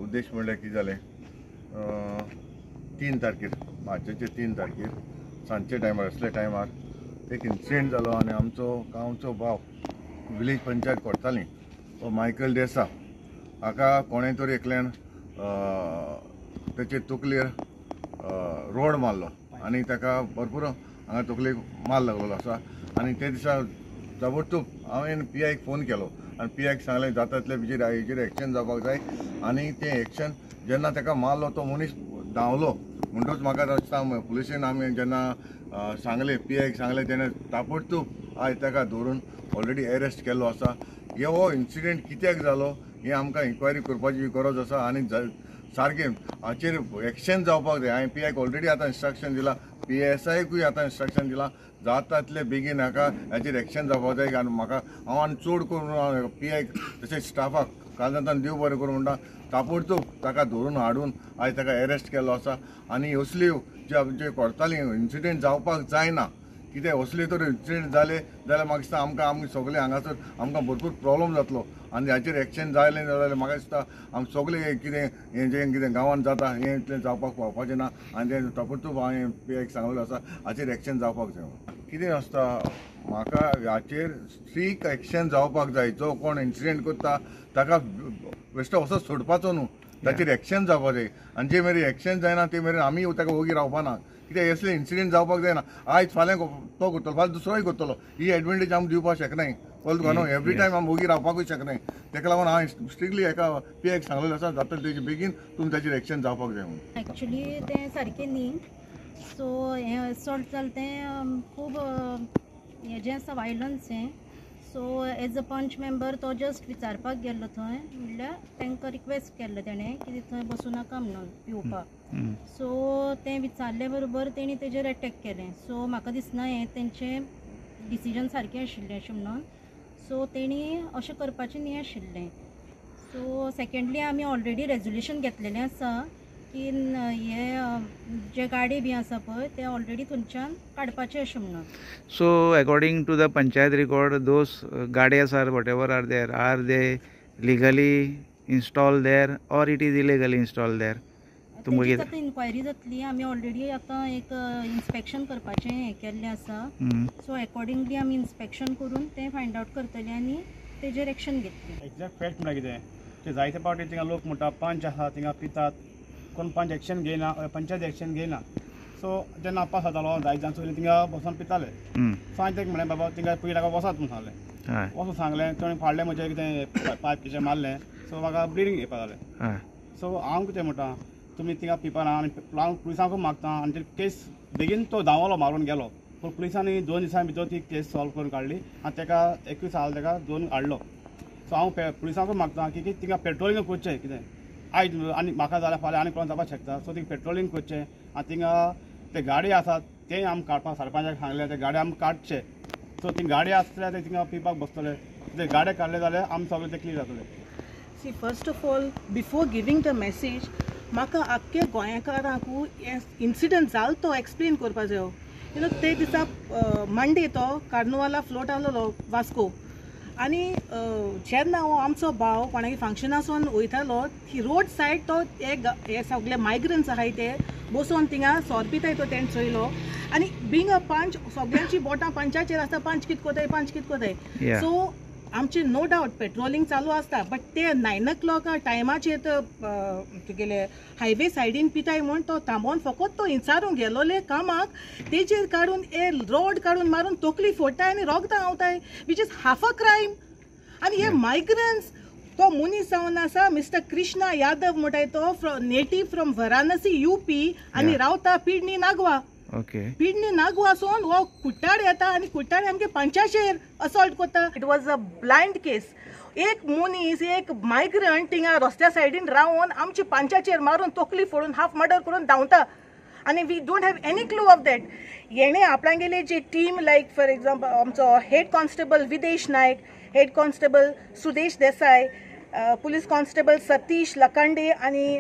उद्देश म्हणल्यार कितें जालें 3 तारखेर मार्चाचे 3 तारखेर सांजचे टायमार असल्या टायमार एक इन्सिडेंट जालो आनी आमचो गांवचो भाव विलेज पंचायत करताली तो मायकल देसा हाका कोणें तरी एकल्यान तेचे तकलेर रोड मारलो आनी ताका भरपूर हांगा तकलेक मार लागलेलो आसा आनी ते दिसा ताबडतोब हांवें PIक फोन केलो आनी PIक सांगलें जाता तितले हेजेर एक्शन जावपाक जाय आनी तें एक्शन जेन्ना ताका मारलो तो मनीस धांवलो म्हणटच म्हाका दिसता पुलिशेन आमी जेन्ना सांगलें PIक सांगलें तेणें ताबडतोब आयज ताका धरून ऑलरेडी अरेस्ट केल्लो आसा। हो इन्सिडेंट कित्याक जालो हें आमकां इन्क्वायरी करपाची गरज आसा आनी सारकें हाचेर एक्शन जावपाक जाय। हांवें PIक ऑलरेडी आतां इन्स्ट्रक्शन दिलां, PSIकूय आतां इन्स्ट्रक्शन दिलां, जाता तितले बेगीन हाका हाचेर एक्शन जावपाक जाय। आनी म्हाका हांव आनी चड करून PIक तशेंच स्टाफाक काळजांतल्यान देव बरें करूं म्हणटा ताबडतोब ताका धरून हाडून आयज ताका अरेस्ट केल्लो आसा आनी असल्यो जे करताली इन्सिडेंट जावपाक जायना कितें असले तर इन्सिडेंट जाले जाल्यार म्हाका दिसता आमी सगळे हांगासर आमकां भरपूर प्रॉब्लम जातलो आनी हाचेर एक्शन जालें जाल्यार म्हाका दिसता आमी सगळे कितें हें जें कितें गांवांत जाता हें इतलें जावपाक पावपाचें ना आनी तें ताबडतोब हांवें PIक सांगलेलें आसा हाचेर एक्शन जावपाक जाय। कितें आसता म्हाका हाचेर स्ट्रीक एक्शन जावपाक जाय। जो कोण इन्सिडेंट करता ताका बेश्टो असो सोडपाचो न्हू, ताचेर एक्शन जावपाक जाय आनी जे मेरेन एक्शन जायना ते मेरेन आमी ताका वोगी रावपाना कित्याक असले इन्सिडेंट जावपाक जायना। आयज फाल्यां तो करतलो फाल्यां दुसरोय करतलो ही एडवांटेज आमी दिवपाक शकनाय कळ्ळें तुका न्हू। एवरी टायम आमी वोगी रावपाकूय शकनाय तेका लागून हांवें स्ट्रिक्टली हेका PIक सांगलेलें आसा जाता तेजे बेगीन तुमी ताचेर एक्शन जावपाक जाय म्हणून। एक्चुली तें सारकें न्ही। सो हें असॉल्ट जालें तें खूब हेजें आसा वायलन्स हें। सो एज अ पंच मेंबर तो जस्ट विचारपाक गेल्लो थंय म्हणल्यार तांकां रिक्वेस्ट केल्लो तेणें की थंय बसूं नाका म्हणून पिवपाक। सो तें विचारले बरोबर तेणी तेजेर अटॅक केलें। सो म्हाका दिसना हें तेंचें डिसिजन सारकें आशिल्लें अशें म्हणून। सो तेणी अशें करपाचें न्ही आशिल्लें। सो सेकेंडली आमी ऑलरेडी रेजोल्युशन घेतलेलें आसा की हे जे गाडी बी आसा पळय ते ऑलरेडी थंयच्यान काडपाचे अशें म्हणून। So according to the panchayat record those गाड्यास are whatever are they legally install there or it is illegally install there? तुमची आतां इन्क्वायरी जातली। आमी ऑलरेडी आतां एक इन्स्पेक्शन करपाचें हें केल्लें आसा। सो अकॉर्डिंगली आमी इन्स्पेक्शन करून तें फायंड आउट करतले आनी तेजेर एक्शन घेतली। एक्झॅक्ट फॅक्ट म्हळ्यार कितें ते जायते फावटी थिंगा लोक म्हणटा पंच आसा थिंगा पितात कोण पंच एक्शन घेयना पंचायत एक्शन घेयना। सो जेन्ना पास जातालो जायत जाण सगळे थिंगा बसून पिताले। सो हांवें ताका म्हळें बाबा थिंगा पयलीं ताका वसात म्हणून सांगलें। वचून सांगलें ताणें फाडलें म्हजें कितें पायप कितें मारलें सो म्हाका ब्लिडींग येवपाक जालें। सो हांव कितें म्हणटा तुमी थिंगा पिवपाना आनी हांव पुलिसांकूय मागता आनी ती केस बेगीन तो धांवलो मारून गेलो पूण पुलिसांनी 2 दिसां भितर ती केस सॉल्व करून काडली आनी ताका 21 साल ताका दोन हाडलो। सो हांव पुलिसांकूय मागता की थिंगा पेट्रोलिंग करचें कितें आयज आनी म्हाका जाल्यार फाल्यां आनी कोण जावपाक शकता। सो थिंगा पेट्रोलिंग करचें आनी थिंगा ते गाडी आसात तें आमी काडपाक सरपंचाक सांगलें ते गाडी आमी काडचे। सो ती गाडी आसल्यार ते थिंगा पिवपाक बसतले ते गाडे काडले जाल्यार आमी सगळे ते क्लियर जातले। See first of all before giving the message म्हाका आख्खे गोंयकारांकू इन्सिडंट जालो तो एक्सप्लेन करपा जायो। ते दिसा मंडे तो कार्निवाला फ्लोट आहलो वास्को आनी जेन्ना हांव आमचो भाव कोणागे फंक्शनासून वयतालो ती रोड सायड तो हे सगळे मायग्रंट्स आहाय ते बसून थिंगा सोर पिताय तो तेणें चोयलो आनी बींग अ पंच सगळ्यांची बोटां पंचाचेर आसता पंच कितें कोताय पंच कितें कोताय। सो आमचे नो डावट पेट्रोलिंग चालू आसता बट ते 9 o'clock टायमाचेर तुगेले हायवे सायडीन पिताय म्हूण तो थांबोवन फकत तो इंचारूंक गेलोले कामाक तेजेर काडून हे रोड काडून मारून तकली फोडटाय आनी रोगदां आवताय which is half a crime. आनी हे मायग्रंट्स तो मनीस जावन आसा मिस्टर कृष्णा यादव म्हणटाय तो नेटिव फ्रॉम वाराणसी UP आनी रावता पिडणी नागवा। पिडणी नागवासून हो कुट्टाड येता आनी कुट्टाडे आमगे पंचाचेर असॉल्ट करता। इट वॉज अ ब्लायंड केस। एक मनीस एक मायग्रंट थिंगा रस्त्या सायडीन रावन आमच्या पंचाचेर मारून तकली फोडून हाफ मर्डर करून धांवता आनी we don't have any clue of that. हेणे आपणागेले जे टीम लायक फॉर एग्जाम्पल आमचो head constable Videsh Naik, head constable Sudesh देसाय, पुलीस कॉन्स्टेबल सतीश लकांडे आनी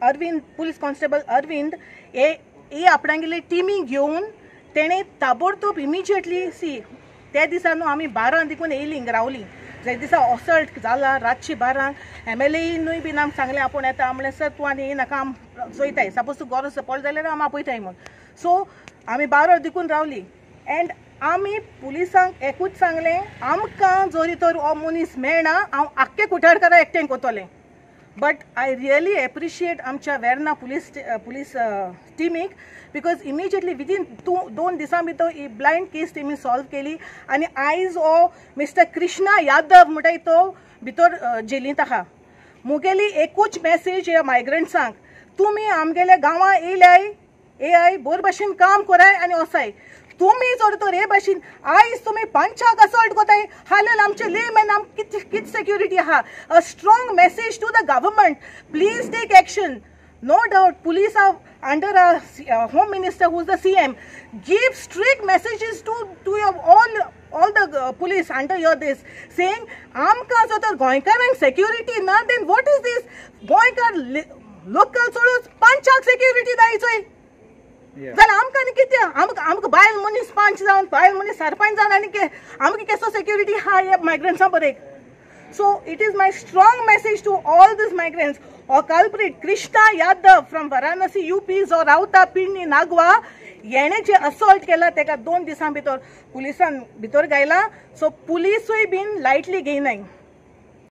अरविंद पुलीस कॉन्स्टेबल अरविंद हे आपणागेले टिमी घेवन तेणें ताबडतोब इमिजिएटली सी त्या दिसा न्हू आमी 12 देखून येयलीं रावलीं जे दिसा असल्ट जाला रातची 12 MLAनूय बीन आमकां सांगलें आपूण येता म्हणलें सर तूं आनी नाका आम चोयताय सपोज तूं गरज पडले जाल्यार आमी आपयताय म्हूण सो आमी 12 देखून रावली एंड आमी पुलिसांक एकूच सांगलें आमकां जोरी तर हो मनीस मेळना हांव आख्खे कुठारकारां एकठांय कोतोलें बट आय रियली एप्रिशिएट आमच्या वेर्ना पुलीस टिमीक बिकॉज इमिजिएटली विदीन 2 दिसां भितर ही ब्लायंड केस तेमी सॉल्व केली आनी आयज हो मिस्टर कृष्णा यादव म्हणटा तो भितर जेलींत आहा मुगेली एकूच मेसेज ह्या मायग्रंट्सांक तुमी आमगेल्या गांवां येयल्याय बोर भाशेन काम कोराय आनी वसाय तुम्ही जर तर हे भाशेन आयज तुम्ही पंचाक असॉल्ट कोताय हाल्यार आमचे लेमॅन आमकां कित सेक्युरिटी आहा a strong message to the government please take action no doubt police are under a home minister who is the CM give strict messages to your all the police under your this saying amka jo tar goinkarank security na then what is this goinkar local solos panchak security daychoy जाल्यार आमकां आनी कितें आमकां बायल मनीस पंच जावन बायल मनीस सरपंच जावन आनी आमकां केसो सेक्युरिटी हा ह्या मायग्रंट्सां बरेक so it is my strong message to all these migrants or culprit Krishna Yadav from Varanasi UP जो रावता पिडणी नागवा येणे जे असॉल्ट केला तेका 2 दिसां भितर पुलिसान भितर गायला सो पुलिसूय बीन लायटली घेयनाय